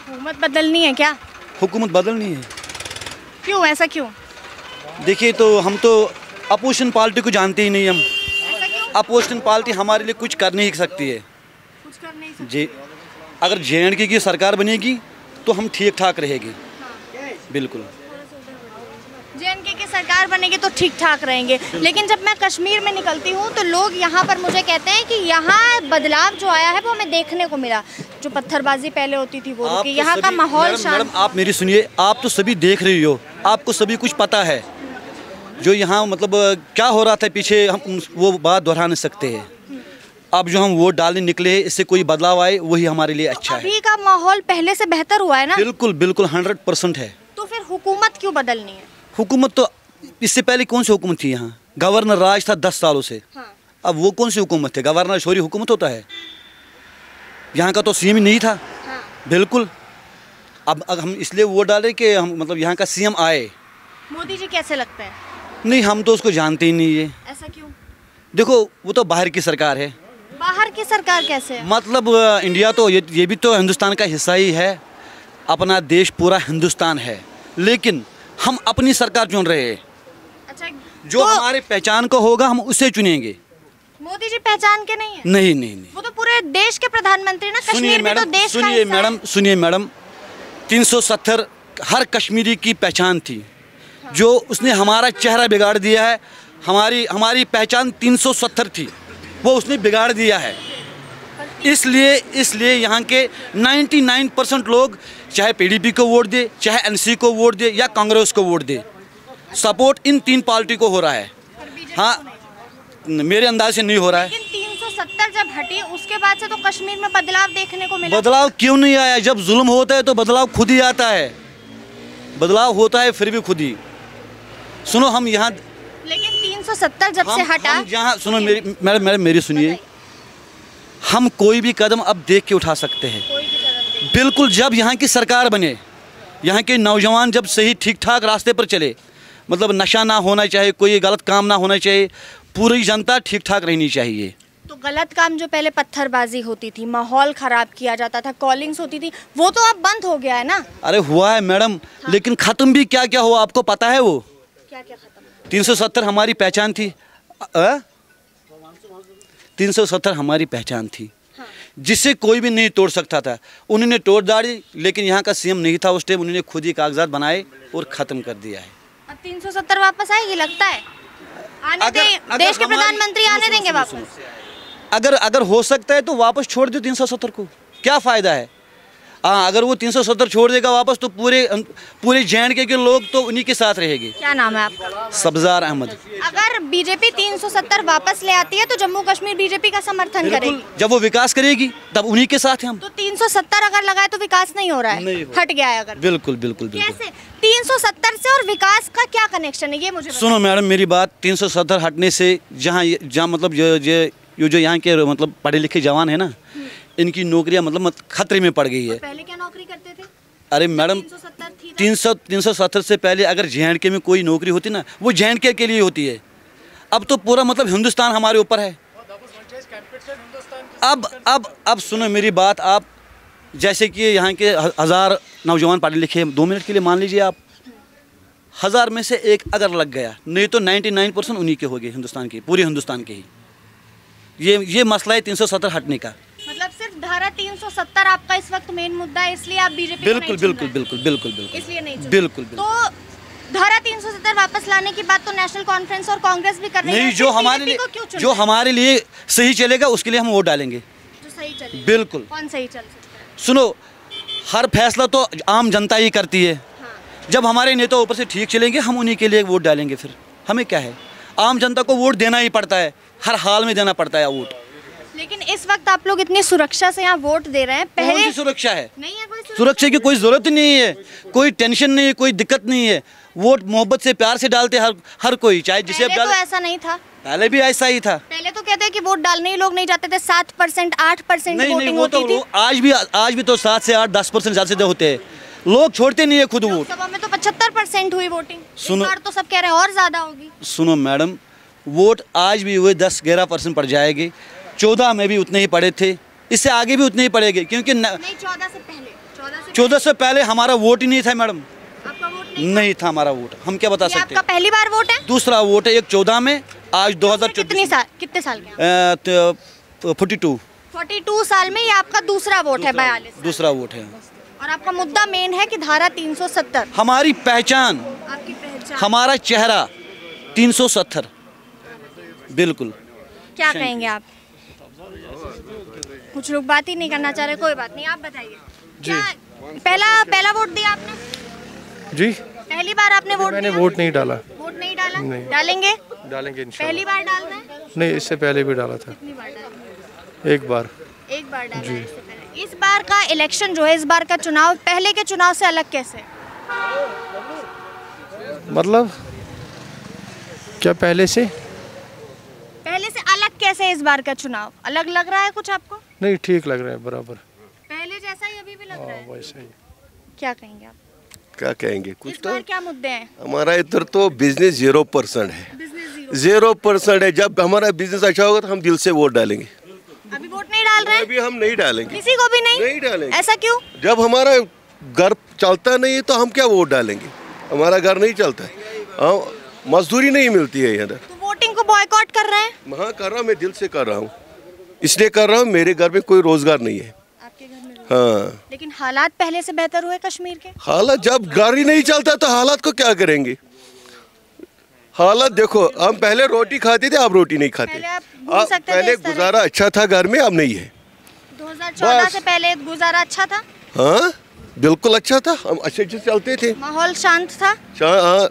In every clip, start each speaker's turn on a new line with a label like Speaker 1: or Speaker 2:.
Speaker 1: हुकूमत बदलनी है क्या?
Speaker 2: हुकूमत बदलनी है।
Speaker 1: क्यों, ऐसा क्यों?
Speaker 2: देखिए, तो हम तो अपोजिशन पार्टी को जानते ही नहीं हम।
Speaker 1: ऐसा क्यों?
Speaker 2: अपोजिशन पार्टी हमारे लिए कुछ कर नहीं सकती है
Speaker 1: कुछ कर नहीं सकते।
Speaker 2: जी। अगर JNK की सरकार बनेगी तो हम ठीक ठाक रहेंगे। बिल्कुल।
Speaker 1: JNK की सरकार बनेगी तो ठीक ठाक रहेंगे। लेकिन जब मैं कश्मीर में निकलती हूँ तो लोग यहाँ पर मुझे कहते हैं कि यहाँ बदलाव जो आया है वो हमें देखने को मिला। जो पत्थरबाजी पहले होती थी वो रुकी, यहाँ का माहौल शांत।
Speaker 2: मैडम आप मेरी सुनिए, आप तो सभी देख रही हो, आपको सभी कुछ पता है। जो यहाँ मतलब क्या हो रहा था पीछे, हम वो बात दोहरा नहीं सकते हैं। अब जो हम वोट डालने निकले हैं, इससे कोई बदलाव आए वही हमारे लिए अच्छा है।
Speaker 1: अभी का माहौल पहले से बेहतर हुआ है ना?
Speaker 2: बिल्कुल बिल्कुल 100% है।
Speaker 1: तो फिर हुकूमत क्यों बदलनी है?
Speaker 2: हुकूमत तो इससे पहले कौन सी हुकूमत थी यहाँ? गवर्नर राज था 10 सालों से।
Speaker 1: हाँ।
Speaker 2: अब वो कौन सी हुकूमत है? गवर्नर छोरी हुकूमत होता है? यहाँ का तो CM ही नहीं था।
Speaker 1: हाँ।
Speaker 2: बिल्कुल। अब हम इसलिए वोट डाले कि हम मतलब यहाँ का CM आए।
Speaker 1: मोदी जी कैसे लगते हैं?
Speaker 2: नहीं, हम तो उसको जानते ही नहीं है।
Speaker 1: ऐसा क्यों?
Speaker 2: देखो, वो तो बाहर की सरकार है।
Speaker 1: बाहर की सरकार कैसे है?
Speaker 2: मतलब इंडिया तो ये भी तो हिंदुस्तान का हिस्सा ही है। अपना देश पूरा हिंदुस्तान है, लेकिन हम अपनी सरकार चुन रहे हैं।
Speaker 1: अच्छा,
Speaker 2: जो हमारे पहचान को होगा हम उसे चुनेंगे।
Speaker 1: मोदी जी पहचान के नहीं है?
Speaker 2: नहीं नहीं नहीं।
Speaker 1: वो तो पूरे देश के प्रधानमंत्री ना। कश्मीर भी तो देश का
Speaker 2: सुनिए
Speaker 1: हिस्सा है।
Speaker 2: मैडम, सुनिए मैडम, 370 हर कश्मीरी की पहचान थी। जो उसने हमारा चेहरा बिगाड़ दिया है, हमारी पहचान 370 थी, वो उसने बिगाड़ दिया है। इसलिए यहाँ के 99% लोग चाहे PDP को वोट दे, चाहे NC को वोट दे या कांग्रेस को vote they, support in 3 party को हो रहा है। हाँ, मेरे अंदाज से नहीं हो रहा है।
Speaker 1: लेकिन 370 जब हटी उसके बाद से तो कश्मीर में बदलाव देखने को मिला।
Speaker 2: बदलाव क्यों नहीं आया? जब जुल्म होता है तो बदलाव खुद ही आता है। बदलाव होता है फिर भी खुद ही। सुनो, हम यहाँ
Speaker 1: लेकिन 370 जब से हटा,
Speaker 2: हम यहाँ सुनो, मैडम मेरी सुनिए, हम कोई भी कदम अब देख के उठा सकते हैं। बिल्कुल। जब यहाँ की सरकार बने, यहाँ के नौजवान जब सही ठीक ठाक रास्ते पर चले, मतलब नशा ना होना चाहिए, कोई गलत काम ना होना चाहिए, पूरी जनता ठीक ठाक रहनी चाहिए।
Speaker 1: तो गलत काम जो पहले पत्थरबाजी होती थी, माहौल खराब किया जाता था, कॉलिंग्स होती थी, वो तो अब बंद हो गया है ना?
Speaker 2: अरे हुआ है मैडम। हाँ। लेकिन ख़त्म भी क्या क्या हुआ आपको पता है? वो
Speaker 1: क्या क्या खत्म?
Speaker 2: 370 हमारी पहचान थी। 370 हमारी पहचान थी। हाँ। जिसे कोई भी नहीं तोड़ सकता था। उन्होंने तोड़ डाली, लेकिन यहाँ का CM नहीं था उस टाइम, उन्होंने खुद ही कागजात बनाए और ख़त्म कर दिया है।
Speaker 1: अब 370 वापस आएगी लगता है? देश के प्रधानमंत्री आने देंगे वापस?
Speaker 2: अगर हो सकता है तो वापस छोड़ दो 370 को, क्या फ़ायदा है? हाँ, अगर वो 370 छोड़ देगा वापस तो पूरे JNK के लोग तो उन्हीं के साथ रहेंगे।
Speaker 1: क्या नाम है आपका?
Speaker 2: सब्ज़ार अहमद।
Speaker 1: अगर BJP 370 वापस ले आती है तो जम्मू कश्मीर BJP का समर्थन करेगी?
Speaker 2: जब वो विकास करेगी तब उन्हीं के साथ हैं हम।
Speaker 1: तो 370 अगर लगाए तो विकास नहीं हो रहा है?
Speaker 2: नहीं,
Speaker 1: हट गया है अगर?
Speaker 2: बिल्कुल बिल्कुल बिल्कुल।
Speaker 1: कैसे? 370 से और विकास का क्या कनेक्शन है, ये मुझे
Speaker 2: सुनो मैडम मेरी बात। 370 हटने से जहाँ मतलब जो यहाँ के मतलब पढ़े लिखे जवान है ना, इनकी नौकरियां मतलब खतरे में पड़ गई है।
Speaker 1: पहले क्या नौकरी करते थे?
Speaker 2: अरे मैडम, 370 से पहले अगर JNK में कोई नौकरी होती ना, वो JNK के लिए होती है। अब तो पूरा मतलब हिंदुस्तान हमारे ऊपर है। अब सुनो मेरी बात। आप जैसे कि यहाँ के 1000 नौजवान पढ़े लिखे, 2 मिनट के लिए मान लीजिए आप 1000 में से एक अगर लग गया, नहीं तो 99% उन्हीं के हो गए, हिंदुस्तान के, पूरे हिंदुस्तान के ही। ये मसला है 370 हटने का।
Speaker 1: मतलब सिर्फ धारा 370 आपका इस वक्त मेन मुद्दा है, इसलिए आप BJP
Speaker 2: बिल्कुल बिल्कुल बिल्कुल बिल्कुल बिल्कुल
Speaker 1: इसलिए नहीं
Speaker 2: बिल्कुल।
Speaker 1: तो धारा 370 वापस लाने की बात तो नेशनल कॉन्फ्रेंस और कांग्रेस भी कर रही है।
Speaker 2: नहीं, जो हमारे लिए सही चलेगा उसके लिए हम वोट डालेंगे।
Speaker 1: जो सही चले?
Speaker 2: बिल्कुल।
Speaker 1: कौन सही चल सकता है?
Speaker 2: सुनो, हर फैसला तो आम जनता ही करती है।
Speaker 1: हाँ।
Speaker 2: जब हमारे नेता ऊपर से ठीक चलेंगे हम उन्हीं के लिए वोट डालेंगे। फिर हमें क्या है, आम जनता को वोट देना ही पड़ता है, हर हाल में देना पड़ता है वोट।
Speaker 1: लेकिन इस वक्त आप लोग इतनी सुरक्षा से यहाँ वोट दे रहे हैं, पहले
Speaker 2: कौन सी सुरक्षा है?
Speaker 1: नहीं है कोई
Speaker 2: सुरक्षा की कोई जरूरत ही नहीं है, कोई टेंशन नहीं है, कोई दिक्कत नहीं है। वोट मोहब्बत से प्यार से डालते हर कोई, चाहे जिसे
Speaker 1: पहले तो ऐसा नहीं था।
Speaker 2: पहले भी ऐसा ही था।
Speaker 1: पहले तो कहते हैं कि वोट डालने ही लोग नहीं जाते थे, 7% 8% वोटिंग होती थी।
Speaker 2: आज भी तो 7 से 8-10% ज़्यादा से होते हैं। लोग छोड़ते नहीं है खुद वोट।
Speaker 1: लोकसभा में तो 75% हुई वोटिंग।
Speaker 2: सुनो,
Speaker 1: इस बार तो सब कह रहे हैं और ज्यादा होगी।
Speaker 2: सुनो मैडम, वोट आज भी हुए 10-11% पड़ जाएगी। 14 में भी उतने ही पड़े थे, इससे आगे भी उतने ही पड़ेंगे, क्योंकि
Speaker 1: नहीं 14 से पहले
Speaker 2: 14 से पहले हमारा वोट ही नहीं था मैडम।
Speaker 1: आपका वोट
Speaker 2: नहीं था हमारा वोट, हम क्या बता सकते
Speaker 1: आपका पहली बार वोट है?
Speaker 2: दूसरा वोट है, एक 14 में, आज 2024।
Speaker 1: कितने साल के? 42 साल में ये आपका दूसरा वोट है। 42
Speaker 2: दूसरा वोट है।
Speaker 1: और आपका मुद्दा मेन है कि धारा 370
Speaker 2: हमारी पहचान,
Speaker 1: आपकी पहचान,
Speaker 2: हमारा चेहरा 370 बिल्कुल।
Speaker 1: क्या कहेंगे आप? कुछ लोग बात ही नहीं करना चाह रहे, कोई बात नहीं, आप बताइए। क्या पहला वोट दिया आपने?
Speaker 3: जी,
Speaker 1: पहली बार आपने वोट
Speaker 3: मैंने
Speaker 1: दिया?
Speaker 3: वोट नहीं डाला।
Speaker 1: वोट नहीं डाला?
Speaker 3: नहीं।
Speaker 1: डालेंगे?
Speaker 3: डालेंगे इंशाल्लाह।
Speaker 1: पहली बार डालना है?
Speaker 3: नहीं, इससे पहले भी डाला था।
Speaker 1: कितनी बार डाला?
Speaker 3: एक बार।
Speaker 1: एक बार डाला है इससे पहले। इस बार का इलेक्शन जो है, इस बार का चुनाव पहले के चुनाव से अलग कैसे?
Speaker 3: मतलब क्या पहले से
Speaker 1: अलग कैसे? इस बार का चुनाव अलग लग रहा है कुछ आपको?
Speaker 3: नहीं, ठीक लग रहा है, बराबर।
Speaker 1: पहले जैसा ही अभी भी लग रहा है?
Speaker 3: वैसे ही।
Speaker 1: क्या कहेंगे आप?
Speaker 4: क्या कहेंगे, कुछ
Speaker 1: इस
Speaker 4: तो
Speaker 1: बार क्या मुद्दे हैं?
Speaker 4: हमारा इधर तो बिजनेस 0% है। 0% है। जब हमारा बिजनेस अच्छा होगा तो हम दिल से वोट डालेंगे।
Speaker 1: अभी वोट नहीं डाल रहे हैं?
Speaker 4: अभी हम नहीं डालेंगे,
Speaker 1: किसी को भी नहीं
Speaker 4: डालेंगे।
Speaker 1: ऐसा क्यों?
Speaker 4: जब हमारा घर चलता नहीं है तो हम क्या वोट डालेंगे? हमारा घर नहीं चलता है, मजदूरी नहीं मिलती है इधर।
Speaker 1: तो वोटिंग को बॉयकॉट कर रहे हैं?
Speaker 4: हाँ, कर रहा हूँ, मैं दिल से कर रहा हूँ, इसलिए कर रहा हूँ, मेरे घर में कोई रोजगार नहीं है।
Speaker 1: आपके घर में?
Speaker 4: हाँ,
Speaker 1: लेकिन हालात पहले से बेहतर हुए कश्मीर के?
Speaker 4: हालात, जब गाड़ी नहीं चलता तो हालात को क्या करेंगे? हालात देखो, हम पहले रोटी खाते थे, अब रोटी नहीं खाते।
Speaker 1: पहले आप घूम सकते थे
Speaker 4: पहले
Speaker 1: इस तरह?
Speaker 4: गुजारा अच्छा था घर में, अब नहीं है।
Speaker 1: 2014 से पहले गुजारा अच्छा था?
Speaker 4: हाँ, बिल्कुल अच्छा था, हम अच्छे से चलते थे।
Speaker 1: माहौल शांत था?
Speaker 4: हाँ,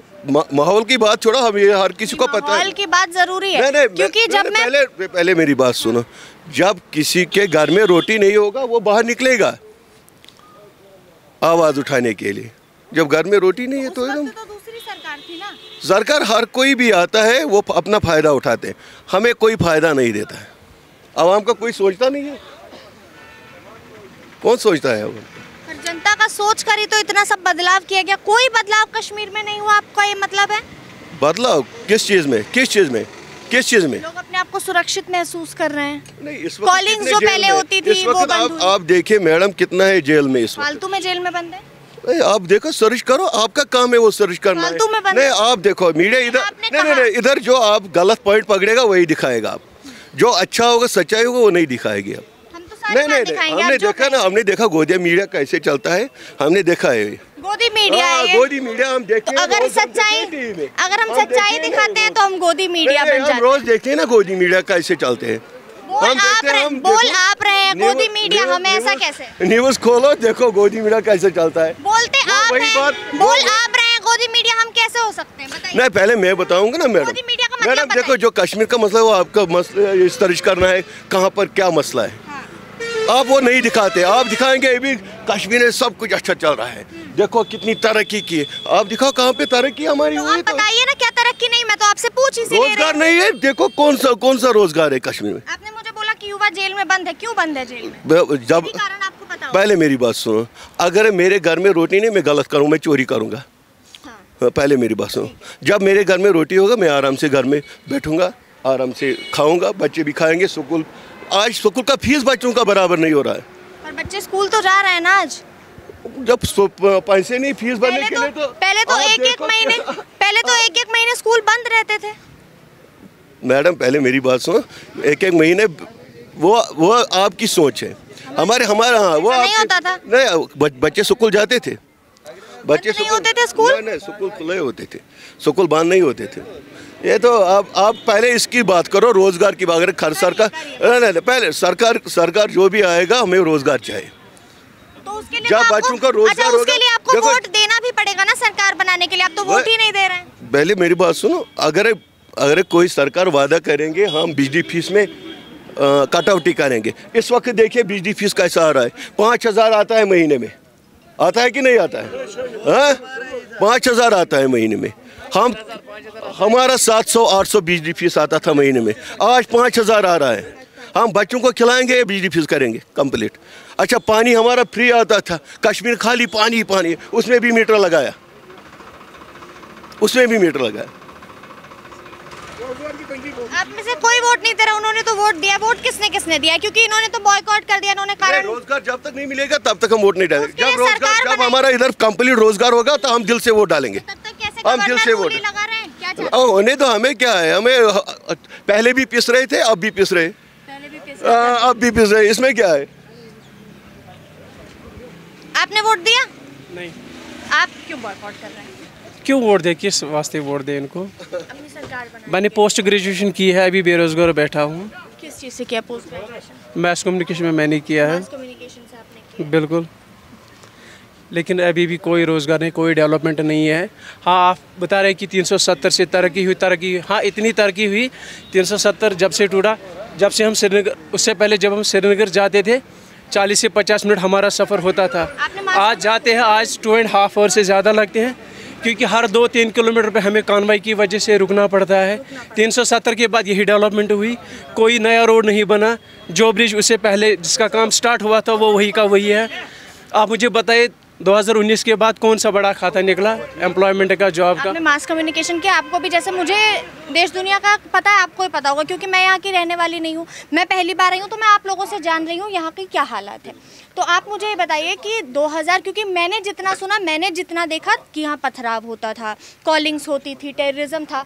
Speaker 4: माहौल की बात छोड़ो, हम ये हर किसी को पता है।
Speaker 1: माहौल की बात जरूरी है।
Speaker 4: नहीं,
Speaker 1: क्योंकि जब मैं
Speaker 4: पहले मेरी बात सुनो। जब किसी के घर में रोटी नहीं होगा वो बाहर निकलेगा आवाज उठाने के लिए। जब घर में रोटी नहीं है तो एकदम,
Speaker 1: तो दूसरी सरकार थी ना।
Speaker 4: सरकार हर कोई भी आता है वो अपना फायदा उठाते हैं, हमें कोई फायदा नहीं देता है। आवाम का कोई सोचता नहीं है, कौन सोचता है?
Speaker 1: पर जनता का सोच कर ही तो इतना सब बदलाव किया गया। कोई बदलाव कश्मीर में नहीं हुआ, आपका ये मतलब है?
Speaker 4: बदलाव किस चीज में? किस चीज में? किस चीज में?
Speaker 1: लोग अपने आप को सुरक्षित महसूस कर रहे हैं।
Speaker 4: नहीं, इस वक्त
Speaker 1: कॉलिंग
Speaker 4: कितने
Speaker 1: जो
Speaker 4: जेल
Speaker 1: पहले
Speaker 4: में?
Speaker 1: होती थी
Speaker 4: इस
Speaker 1: वो
Speaker 4: वक्त
Speaker 1: बंद हुई।
Speaker 4: आप देखिए मैडम, कितना है जेल में इस वक्त?
Speaker 1: फालतू में जेल में बंद है?
Speaker 4: आप देखो, सर्च करो, आपका काम है वो सर्च करना है।
Speaker 1: फालतू में बंद
Speaker 4: नहीं, आप देखो मीडिया इधर, नहीं, इधर जो आप गलत पॉइंट पकड़ेगा वही दिखाएगा। आप जो अच्छा होगा, सच्चाई होगा, वो नहीं दिखाएगी। आप
Speaker 1: हम तो सारी बात दिखाएंगे।
Speaker 4: हमने देखा ना, हमने देखा गोदी मीडिया कैसे चलता है, हमने देखा है।
Speaker 1: गोदी मीडिया है ये।
Speaker 4: गोदी मीडिया हम देखते हैं।
Speaker 1: अगर हम सच्चाई दिखाते हैं तो हम गोदी मीडिया बन जाते हैं।
Speaker 4: रोज देखते हैं ना गोदी मीडिया कैसे चलते हैं।
Speaker 1: बोल आप रहे हैं गोदी मीडिया, हमें ऐसा कैसे?
Speaker 4: न्यूज खोलो, देखो गोदी मीडिया कैसे चलता है।
Speaker 1: बोलते आप रहे हैं गोदी मीडिया, हम कैसे हो सकते हैं बताइए?
Speaker 4: नहीं, पहले मैं बताऊंगा ना मैडम।
Speaker 1: गोदी मीडिया का मतलब
Speaker 4: मैडम देखो, जो कश्मीर का मसला है वो आपका मसला इस तरह करना है, कहाँ पर क्या मसला है। आप वो नहीं दिखाते, आप दिखाएंगे अभी कश्मीर में सब कुछ अच्छा चल रहा है, देखो कितनी तरक्की की। आप दिखाओ कहाँ पे तरक्की हमारी हुई।
Speaker 1: तो बताइए ना क्या तरक्की नहीं, मैं तो आपसे पूछ ही
Speaker 4: रोजगार नहीं है। देखो कौन सा रोजगार है कश्मीर में।
Speaker 1: आपने मुझे बोला कि युवा जेल में बंद है, क्यों बंद है जेल में?
Speaker 4: जब
Speaker 1: कारण आपको पता हो?
Speaker 4: पहले मेरी बात सुनो, अगर मेरे घर में रोटी नहीं, मैं गलत करूँ, मैं चोरी करूँगा। पहले मेरी बात सुनो, जब मेरे घर में रोटी होगा मैं आराम से घर में बैठूंगा, आराम से खाऊंगा, बच्चे भी खाएंगे। स्कूल, आज स्कूल का फीस बच्चों का बराबर नहीं हो रहा है।
Speaker 1: पर बच्चे स्कूल तो जा रहे हैं ना आज।
Speaker 4: जब पैसे नहीं फीस भरने के लिए तो
Speaker 1: पहले तो एक महीने स्कूल बंद रहते थे।
Speaker 4: मैडम पहले मेरी बात सुनो, एक महीने वो आपकी सोच है। हमारा हाँ, वो
Speaker 1: नहीं होता था।
Speaker 4: नहीं, बच्चे स्कूल जाते थे। बच्चे
Speaker 1: नहीं होते थे स्कूल?
Speaker 4: नहीं, स्कूल खुले होते थे, स्कूल बंद नहीं होते थे। ये तो आप पहले इसकी बात करो, रोजगार की बात करें। सरकार नहीं, पहले सरकार जो भी आएगा हमें रोजगार चाहिए।
Speaker 1: तो उसके लिए
Speaker 4: जब बच्चों का रोजगार होगा,
Speaker 1: उसके लिए आपको वोट देना भी पड़ेगा ना सरकार बनाने के लिए। आप तो वोट ही नहीं दे रहे हैं।
Speaker 4: पहले मेरी बात सुनो, अगर कोई सरकार वादा करेंगे हम बिजली फीस में कटौती करेंगे। इस वक्त देखिए बिजली फीस कैसा आ रहा है, 5,000 आता है महीने में। आता है कि नहीं आता है? 5,000 आता है महीने में। हमारा 700-800 बिजली फीस आता था महीने में, आज 5,000 आ रहा है। हम बच्चों को खिलाएंगे, बिजली फीस करेंगे कंप्लीट। अच्छा, पानी हमारा फ्री आता था, कश्मीर खाली पानी पानी, उसमें भी मीटर लगाया,
Speaker 1: आप में से कोई वोट नहीं दे रहा, उन्होंने तो वोट दिया। वोट किसने किसने दिया? क्योंकि इन्होंने तो बॉयकॉट कर दिया, इन्होंने कारण
Speaker 4: रोजगार जब तक नहीं मिलेगा तब तक हम वोट नहीं डालेंगे।
Speaker 1: उसके लिए सरकार
Speaker 4: जब हमारा इधर कंप्लीट रोजगार होगा तो हम दिल से वोट डालेंगे।
Speaker 1: तब तक कैसे
Speaker 4: हम दिल से वोट
Speaker 1: लगा रहे हैं? क्या चाहते
Speaker 4: होने तो हमें क्या है, हमें पहले भी पिस रहे थे, अब भी पिस रहे,
Speaker 1: पहले भी पिस
Speaker 4: अब भी पिस रहे, इसमें क्या है?
Speaker 1: आपने वोट दिया?
Speaker 5: नहीं।
Speaker 1: आप क्यों बॉयकॉट कर रहे हैं?
Speaker 5: क्यों वोट दे, किस वास्ते वोट दे इनको?
Speaker 1: अपनी सरकार बना।
Speaker 5: मैंने पोस्ट ग्रेजुएशन की है, अभी बेरोजगार बैठा हूँ।
Speaker 1: किस चीज़ से किया पोस्ट ग्रेजुएशन?
Speaker 5: मैस कम्युनिकेशन में मैंने किया है।
Speaker 1: मास कम्युनिकेशन से आपने किया?
Speaker 5: बिल्कुल। लेकिन अभी भी कोई रोज़गार नहीं, कोई डेवलपमेंट नहीं है। हाँ, आप बता रहे हैं कि 370 से तरक्की हुई। हाँ, इतनी तरक्की हुई। 370 जब से टूटा, जब से हम श्रीनगर, उससे पहले जब हम श्रीनगर जाते थे 40 से 50 मिनट हमारा सफ़र होता था। आज जाते हैं, आज 2.5 आवर से ज़्यादा लगते हैं, क्योंकि हर 2-3 किलोमीटर पे हमें कॉन्वाई की वजह से रुकना पड़ता है। 370 के बाद यही डेवलपमेंट हुई, कोई नया रोड नहीं बना। जो ब्रिज उससे पहले जिसका काम स्टार्ट हुआ था वो वही का वही है। आप मुझे बताइए 2019 के बाद कौन सा बड़ा खाता निकला एम्प्लॉयमेंट का, जॉब का?
Speaker 1: आपने मास कम्युनिकेशन किया, आपको भी जैसे मुझे देश दुनिया का पता है, आपको ही पता होगा, क्योंकि मैं यहाँ की रहने वाली नहीं हूँ, मैं पहली बार आई हूँ, तो मैं आप लोगों से जान रही हूँ यहाँ की क्या हालात है। तो आप मुझे ये बताइए कि 2000, क्योंकि मैंने जितना सुना, मैंने जितना देखा कि यहाँ पथराव होता था, कॉलिंग्स होती थी, टेररिज्म था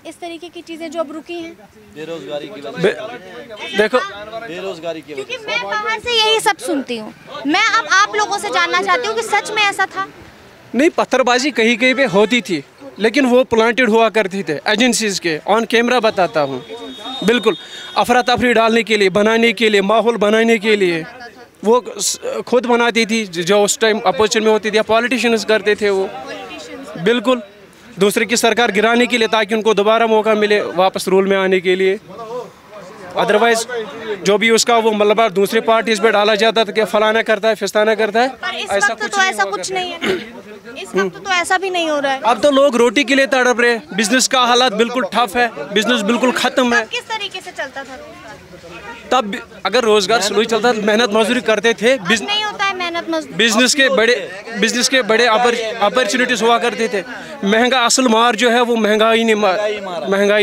Speaker 1: इस तरीके की चीज़ें जो अब रुकी हैं
Speaker 2: बेरोजगारी की वजह
Speaker 5: देखो,
Speaker 2: बेरोजगारी की
Speaker 1: क्योंकि मैं बाहर से यही सब सुनती हूँ। मैं अब आप लोगों से जानना चाहती हूँ कि सच में ऐसा था?
Speaker 5: नहीं, पत्थरबाजी कहीं कहीं पे होती थी, लेकिन वो प्लांटेड हुआ करती थे एजेंसीज के। ऑन कैमरा बताता हूँ, बिल्कुल अफरा तफरी डालने के लिए, बनाने के लिए, माहौल बनाने के लिए वो खुद बनाती थी। जो उस टाइम अपोजिशन में होती थी, पॉलिटिशियंस करते थे वो, बिल्कुल दूसरे की सरकार गिराने के लिए, ताकि उनको दोबारा मौका मिले वापस रूल में आने के लिए। अदरवाइज जो भी उसका वो मलबा दूसरे पार्टीज पे डाला जाता था कि फलाना करता है, फिस्ताना करता है,
Speaker 1: पर इस वक्त तो ऐसा कुछ नहीं है। इस वक्त तो ऐसा भी नहीं हो रहा है।
Speaker 5: अब तो लोग रोटी के लिए तड़प रहे, बिजनेस का हालात बिल्कुल ठप है, बिजनेस बिल्कुल खत्म है।
Speaker 1: किस तरीके से चलता था रोजगार?
Speaker 5: तब अगर रोजगार स्लो चलता, मेहनत मजदूरी करते थे,
Speaker 1: नहीं होता है मेहनत मजदूरी।
Speaker 5: बिजनेस के बड़े अपॉर्चुनिटीज हुआ करते थे। महंगा असल मार जो है वो महंगाई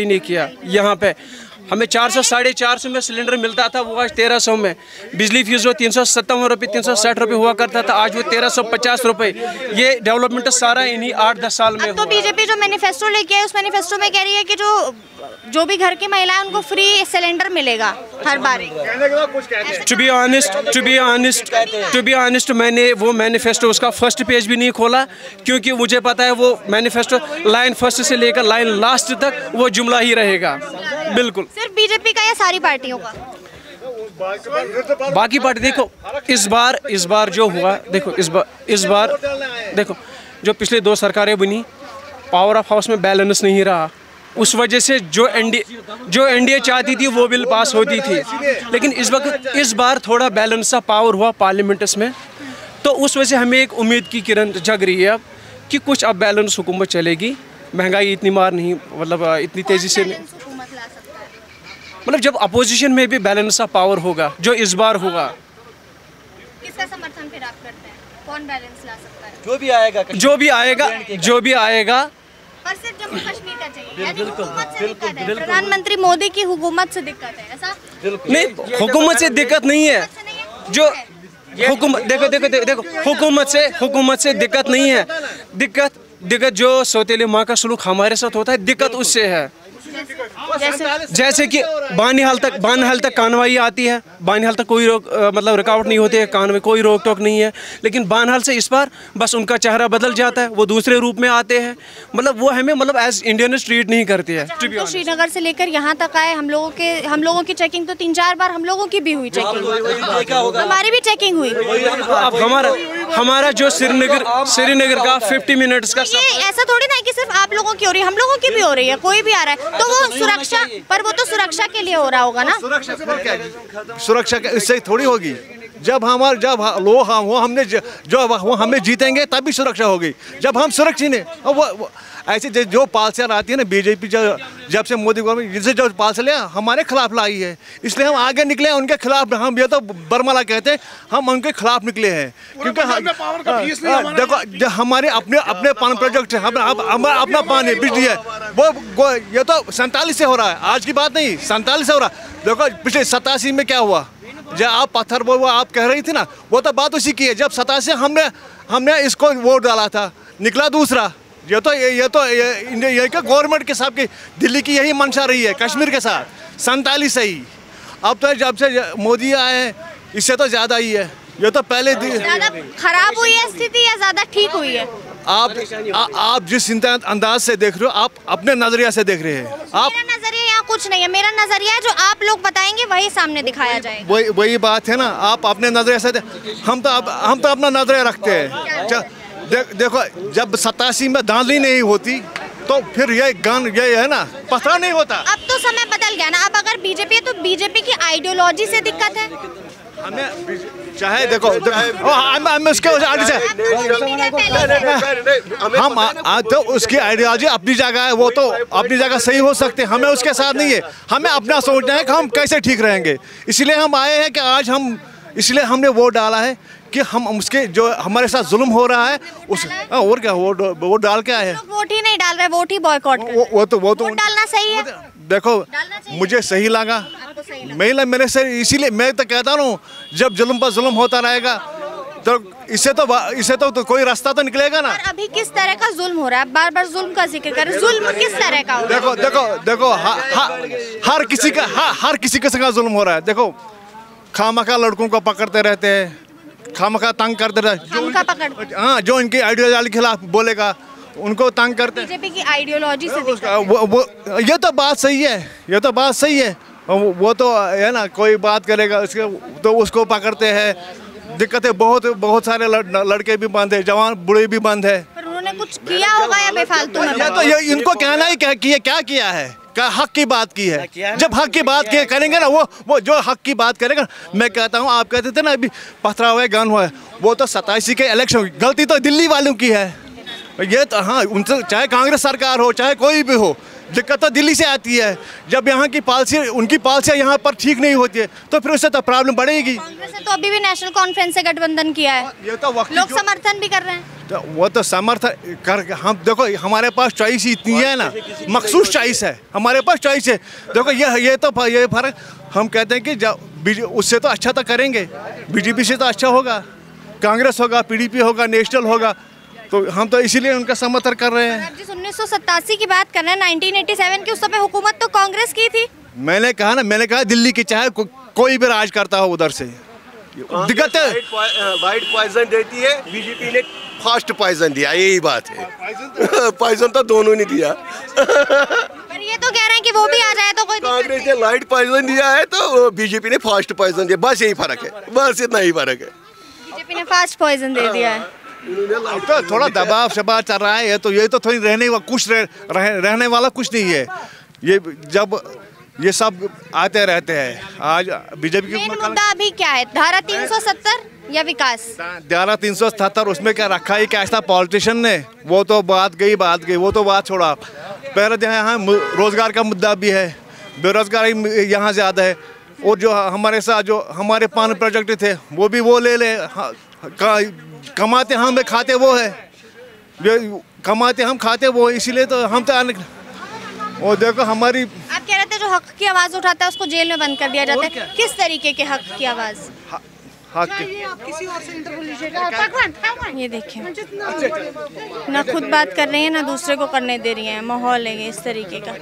Speaker 5: नहीं किया। यहाँ पे हमें 400 450 में सिलेंडर मिलता था, वो आज 1300 में। बिजली फीस जो 357 रुपये 360 रुपये हुआ करता था, आज वो 1350 रुपये। ये डेवलपमेंट सारा इन्हीं 8-10 साल में।
Speaker 1: तो बीजेपी जो मैनिफेस्टो लेके है, उस मैनिफेस्टो में कह रही है कि जो भी घर की महिलाएं उनको फ्री सिलेंडर मिलेगा हर बार।
Speaker 5: टू बी ऑनेस्ट मैंने वो मैनिफेस्टो उसका फर्स्ट पेज भी नहीं खोला, क्योंकि मुझे पता है वो मैनिफेस्टो लाइन फर्स्ट से लेकर लाइन लास्ट तक वो जुमला ही रहेगा। बिल्कुल
Speaker 1: सिर्फ बीजेपी का या सारी पार्टियों का?
Speaker 5: बाकी पार्टी देखो, इस बार जो हुआ, देखो इस बार देखो, जो पिछले 2 सरकारें बनी, पावर ऑफ हाउस में बैलेंस नहीं रहा। उस वजह से जो एनडीए चाहती थी वो बिल पास होती थी, लेकिन इस बार थोड़ा बैलेंस सा पावर हुआ पार्लियामेंट्स में, तो उस वजह से हमें एक उम्मीद की किरण जग रही है अब कि कुछ अब बैलेंस हुकूमत चलेगी। महंगाई इतनी मार नहीं, मतलब इतनी तेज़ी से नहीं, मतलब जब अपोजिशन में भी बैलेंस सा पावर होगा, जो इस बार होगा।
Speaker 1: किसका समर्थन फिर आप करते हैं? कौन बैलेंस ला सकता है?
Speaker 5: जो भी आएगा
Speaker 1: पर सिर्फ जम्मू कश्मीर का चाहिए, यानी हुकूमत से दिक्कत है, प्रधानमंत्री मोदी की हुकूमत से दिक्कत है, ऐसा?
Speaker 5: नहीं, हुकूमत से दिक्कत नहीं है। जो हुकूमत देखो हुकूमत से दिक्कत नहीं है। दिक्कत जो सौतेले माँ का सलूक हमारे साथ होता है, दिक्कत उससे है। जैसे कि बानिहाल तक कानवाई आती है, बानिहाल तक कोई मतलब रुकावट नहीं होती है, कान में कोई रोक टोक नहीं है, लेकिन बानिहाल से इस बार बस उनका चेहरा बदल जाता है, वो दूसरे रूप में आते हैं, मतलब वो हमें मतलब एज इंडियन ट्रीट नहीं करते हैं।
Speaker 1: तो श्रीनगर से लेकर यहाँ तक आए, हम लोगों की चेकिंग तो 3-4 बार हम लोगों की भी हुई चेकिंग, हमारी भी चेकिंग हुई।
Speaker 5: अब हमारा जो श्रीनगर का 50 मिनट्स का,
Speaker 1: ये ऐसा थोड़ी ना कि सिर्फ आप लोगों की हो रही है, हम लोगों की भी हो रही है, कोई भी आ रहा है तो वो सुरक्षा, पर वो तो सुरक्षा के लिए हो रहा होगा ना।
Speaker 6: सुरक्षा इससे थोड़ी होगी। जब वो हमें जीतेंगे तभी सुरक्षा होगी। जब हम सुरक्षित नहीं, वो ऐसे जो पॉलिसियाँ आती है ना बीजेपी, जब से मोदी गवर्नमेंट जिनसे जो पॉलिसियाँ हमारे खिलाफ लाई है, इसलिए हम आगे निकले हैं उनके खिलाफ। हम ये तो बरमला कहते हैं, हम उनके खिलाफ निकले हैं, क्योंकि देखो हमारे अपने पानी प्रोजेक्ट है, अपना पानी बिजली है, वो ये तो 47 से हो रहा है, आज की बात नहीं, 47 से हो रहा है। देखो पिछले 87 में क्या हुआ, जब आप पत्थर वो आप कह रही थी ना, वो तो बात उसी की है। जब 87 हमने इसको वोट डाला था, निकला दूसरा। ये क्या गवर्नमेंट के साथ की दिल्ली की यही मंशा रही है कश्मीर के साथ 47 से ही। अब तो जब से मोदी आए हैं इससे तो ज़्यादा ही है। ये तो पहले
Speaker 1: ज़्यादा खराब हुई है स्थिति या ज़्यादा ठीक हुई है?
Speaker 6: आप जिस अंदाज से देख रहे हो, आप अपने नजरिया से देख रहे हैं।
Speaker 1: मेरा नजरिया यहाँ कुछ नहीं है, मेरा नजरिया है जो आप लोग बताएंगे वही सामने दिखाया जाएगा।
Speaker 6: वही बात है ना, आप अपने नजरिए से हम तो अपना नजरिया रखते हैं। देखो जब 87 में धांधली नहीं होती तो फिर ये गन ये है ना पथरा नहीं होता।
Speaker 1: अब तो समय बदल गया ना, अब अगर बीजेपी है तो बीजेपी की आइडियोलॉजी से दिक्कत है।
Speaker 6: हमें चाहे देखो हम उसके हम तो उसकी आइडियोलॉजी अपनी जगह है, वो तो अपनी जगह सही हो सकते हैं, हमें उसके साथ नहीं है। हमें अपना सोचना है कि हम कैसे ठीक रहेंगे। इसलिए हम आए हैं कि आज हम इसलिए हमने वोट डाला है कि हम उसके जो हमारे साथ जुल्म हो रहा है उस और क्या वोट डाल के आए हैं।
Speaker 1: वोट ही नहीं डाल रहे, वोट ही बॉयकॉट कर रहे।
Speaker 6: वो तो
Speaker 1: डालना सही है।
Speaker 6: देखो मुझे सही लगा, मेरे से इसीलिए मैं तो कहता हूँ जब जुल्म पर जुल्म होता रहेगा तो इससे तो कोई रास्ता तो निकलेगा ना।
Speaker 1: अभी किस तरह का जुल्म हो रहा है, बार बार जुल्म का जिक्र कर, जुल्म किस तरह का हो रहा है?
Speaker 6: देखो हर किसी के साथ जुल्म हो रहा है। देखो खामखा लड़कों को पकड़ते रहते हैं, खामखा तंग करते रहते। हाँ, जो इनकी आइडियोलॉजी के खिलाफ बोलेगा उनको तंग करते हैं।
Speaker 1: बीजेपी की आइडियोलॉजी से
Speaker 6: ये तो बात सही है, ये तो बात सही है। वो तो है ना, कोई बात करेगा उसके तो उसको पकड़ते हैं। दिक्कतें बहुत सारे लड़के भी बंद है, जवान बूढ़े भी बंद है।
Speaker 1: पर उन्होंने कुछ किया होगा या बेफालतू में?
Speaker 6: तो ये इनको कहना ही क्या किया है, क्या हक की बात की है। जब हक की बात करेंगे ना, वो जो हक की बात करेगा, मैं कहता हूँ आप कहते थे ना अभी पथरा हुआ है गन हुआ है, वो तो 87 के इलेक्शन गलती तो दिल्ली वालों की है। ये तो हाँ, उनसे चाहे कांग्रेस सरकार हो चाहे कोई भी हो, दिक्कत तो दिल्ली से आती है। जब यहाँ की पॉलिसी उनकी पॉलिसी यहाँ पर ठीक नहीं होती है तो फिर उससे तो प्रॉब्लम बढ़ेगी।
Speaker 1: कांग्रेस ने तो अभी भी नेशनल कॉन्फ्रेंस से गठबंधन किया है,
Speaker 6: ये तो
Speaker 1: लोग समर्थन भी कर रहे हैं।
Speaker 6: तो वो तो समर्थन कर, हम देखो हमारे पास चॉइस इतनी है ना, मखसूस चॉइस है हमारे पास, चॉइस है। देखो ये फर्क हम कहते हैं कि जब उससे तो अच्छा तो करेंगे, बीजेपी से तो अच्छा होगा, कांग्रेस होगा, पीडीपी होगा, नेशनल होगा, तो हम तो इसीलिए उनका समर्थन कर रहे हैं।
Speaker 1: जिस 1987 की बात कर रहे हैं, 1987 की, उस समय हुकूमत तो कांग्रेस की थी।
Speaker 6: मैंने कहा दिल्ली की चाहे कोई भी राज करता हो उधर से दिक्कत है।
Speaker 4: वाइट पॉइजन देती है, बीजेपी ने फास्ट पॉइजन दिया, यही बात है। पॉइजन तो दोनों ने दिया।
Speaker 1: पर ये तो कह रहे हैं कि वो भी आ जाए तो कोई
Speaker 4: कांग्रेस ने लाइट पॉइजन दिया है तो बीजेपी ने फास्ट पॉइजन दिया, बस यही फर्क है, बस इतना ही फर्क है।
Speaker 1: बीजेपी ने फास्ट पॉइजन दे दिया है।
Speaker 6: तो थोड़ा दबाव शबाव चल रहा है, ये तो थोड़ी रहने वाला कुछ नहीं है। ये जब ये सब आते रहते हैं। आज बीजेपी की
Speaker 1: मुद्दा अभी क्या है, धारा 370 या विकास?
Speaker 6: धारा 377 उसमें क्या रखा है, क्या ऐसा पॉलिटिशियन ने, वो तो बात गई, वो तो बात छोड़ा। पहले यहाँ रोजगार का मुद्दा भी है, बेरोजगारी यहाँ ज़्यादा है, और जो हमारे साथ जो हमारे पान प्रोजेक्ट थे वो भी वो ले ले, कमाते हम खाते वो है, कमाते हम खाते वो, इसीलिए तो हम तो वो देखो हमारी। आप
Speaker 1: कह रहे थे जो हक की आवाज़ उठाता है उसको जेल में बंद कर दिया जाता है, किस तरीके के हक की आवाज़? ये देखिए ना खुद बात कर रही है ना दूसरे को करने दे रही है, माहौल है इस तरीके का।